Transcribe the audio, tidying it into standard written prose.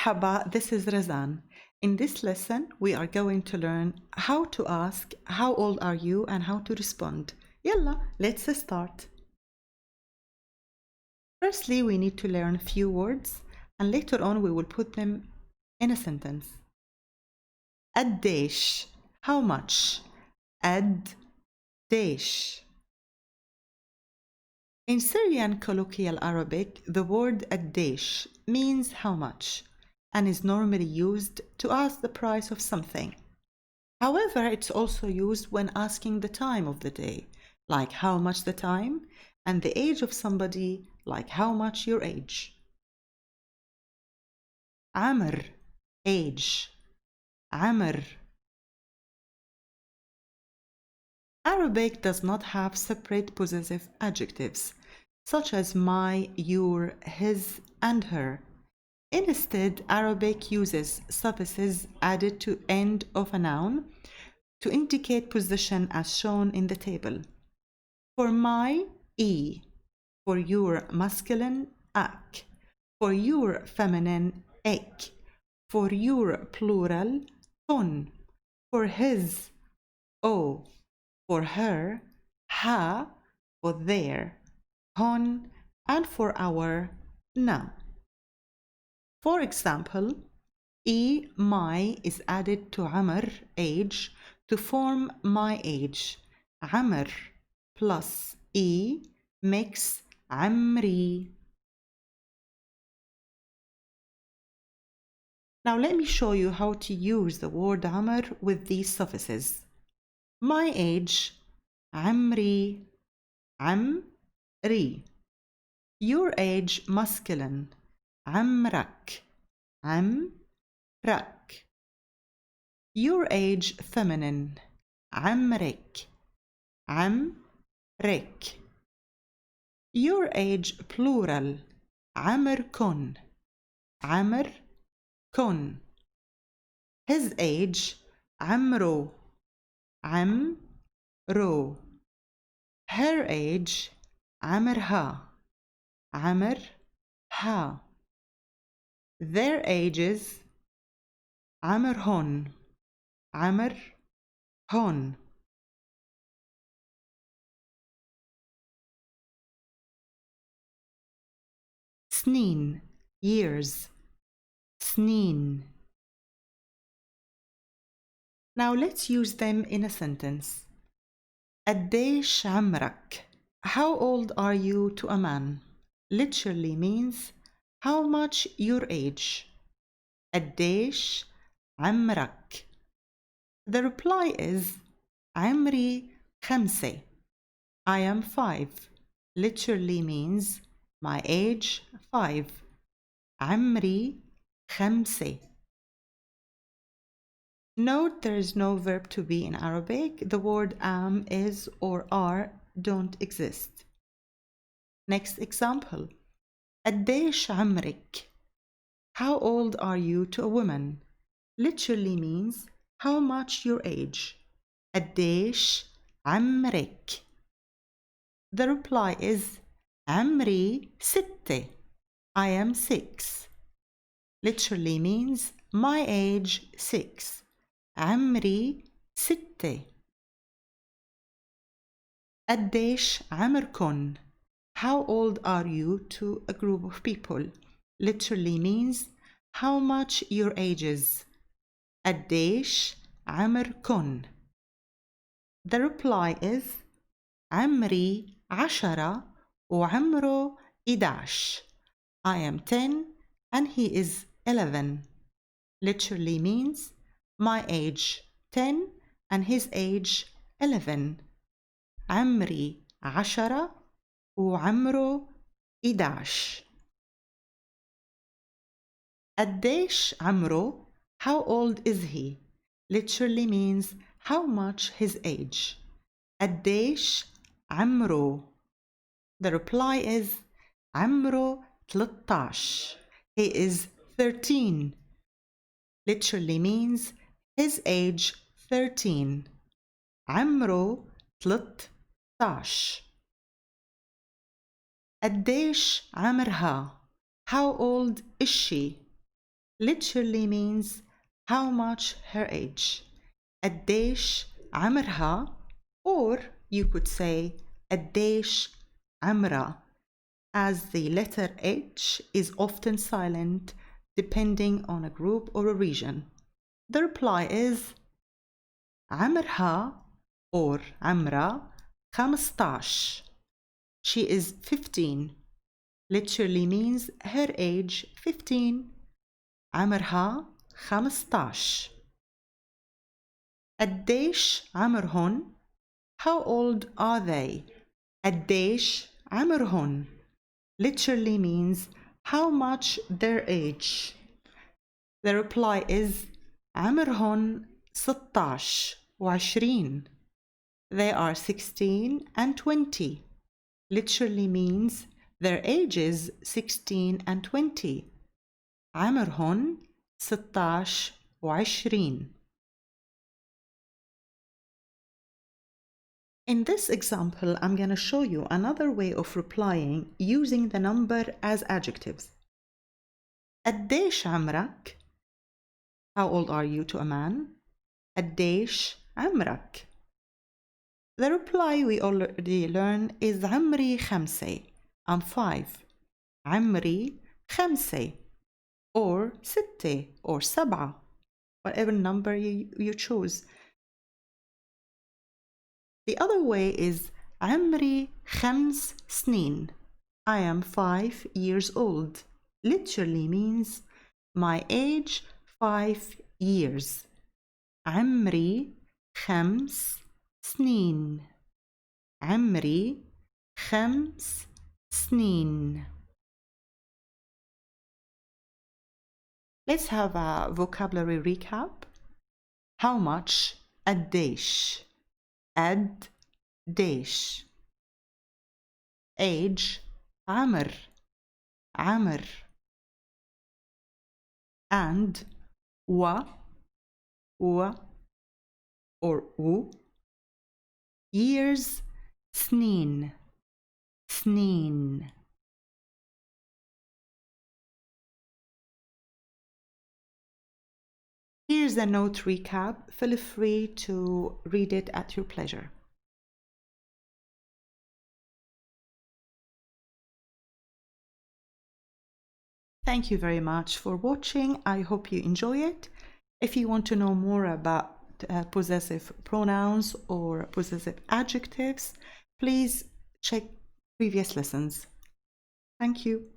Marhaba, this is Razan. In this lesson, we are going to learn how to ask how old are you and how to respond. Yalla, let's start. Firstly, we need to learn a few words and later on we will put them in a sentence. قديش, how much? قديش. In Syrian colloquial Arabic, the word قديش means how much and is normally used to ask the price of something. However, it's also used when asking the time of the day, like how much the time, and the age of somebody, like how much your age. عمر, age. عمر. Arabic does not have separate possessive adjectives, such as my, your, his, and her. Instead, Arabic uses suffixes added to end of a noun to indicate position as shown in the table. For my, e. For your, masculine, ak. For your, feminine, ek. For your, plural, kun. For his, o. For her, ha. For their, hon. And for our, na. For example, e, my is added to Amr, age, to form my age. Amr plus e makes Amri. Now let me show you how to use the word Amr with these suffixes. My age, Amri, Amri. Your age, masculine, عمرك عمرك. Your age, feminine, عمرك عمرك. Your age, plural, عمركن عمركن. His age, عمرو عمرو. Her age, عمرها عمرها. Their ages, عمرهن عمرهن. سنين, years, سنين. Now let's use them in a sentence. قديش عمرك? How old are you to a man? Literally means how much your age. قديش عمرك? The reply is عمري 5. I am 5. Literally means my age 5. عمري 5. Note there is no verb to be in Arabic. The word am, is, or are don't exist. Next example. قديش عمرك? How old are you to a woman? Literally means how much your age. قديش عمرك? The reply is عمري 6. I am 6. Literally means my age 6. عمري 6. قديش عمركن? How old are you to a group of people? Literally means how much your ages. قديش عمركن? The reply is عمري 10 وعمره 11. I am 10 and he is 11. Literally means my age 10 and his age 11. عمري 10 وعمره 11. قديش عمره? How old is he? Literally means how much his age. قديش عمره? The reply is عمره 13. He is 13. Literally means his age 13. عمره 13. قديش عمرها? How old is she? literally means how much her age. قديش عمرها, or you could say قديش عمرها, as the letter H is often silent depending on a group or a region. The reply is عمرها or عمرها 15. She is 15. Literally means her age 15. عمرها 15. قديش عمرهن? How old are they? قديش عمرهن? Literally means how much their age. The reply is عمرهن 16 و20. They are 16 and 20. Literally means their ages 16 and 20. عمرهن 16 و20. In this example, I'm going to show you another way of replying using the number as adjectives. قديش عمرك? How old are you to a man? قديش عمرك? The reply we already learned is عمري 5. I'm 5. عمري 5 or 6 or 7, whatever number you choose. The other way is عمري 5 سنين. I am 5 years old. Literally means my age 5 years. عمري 5 سنين. عمري 5 سنين. Let's have a vocabulary recap. How much? قديش. قديش. Age عمر. عمر. And و or و. Years سنين. سنين. Here's a note recap. Feel free to read it at your pleasure. Thank you very much for watching. I hope you enjoy it. If you want to know more about possessive pronouns or possessive adjectives, please check previous lessons. Thank you.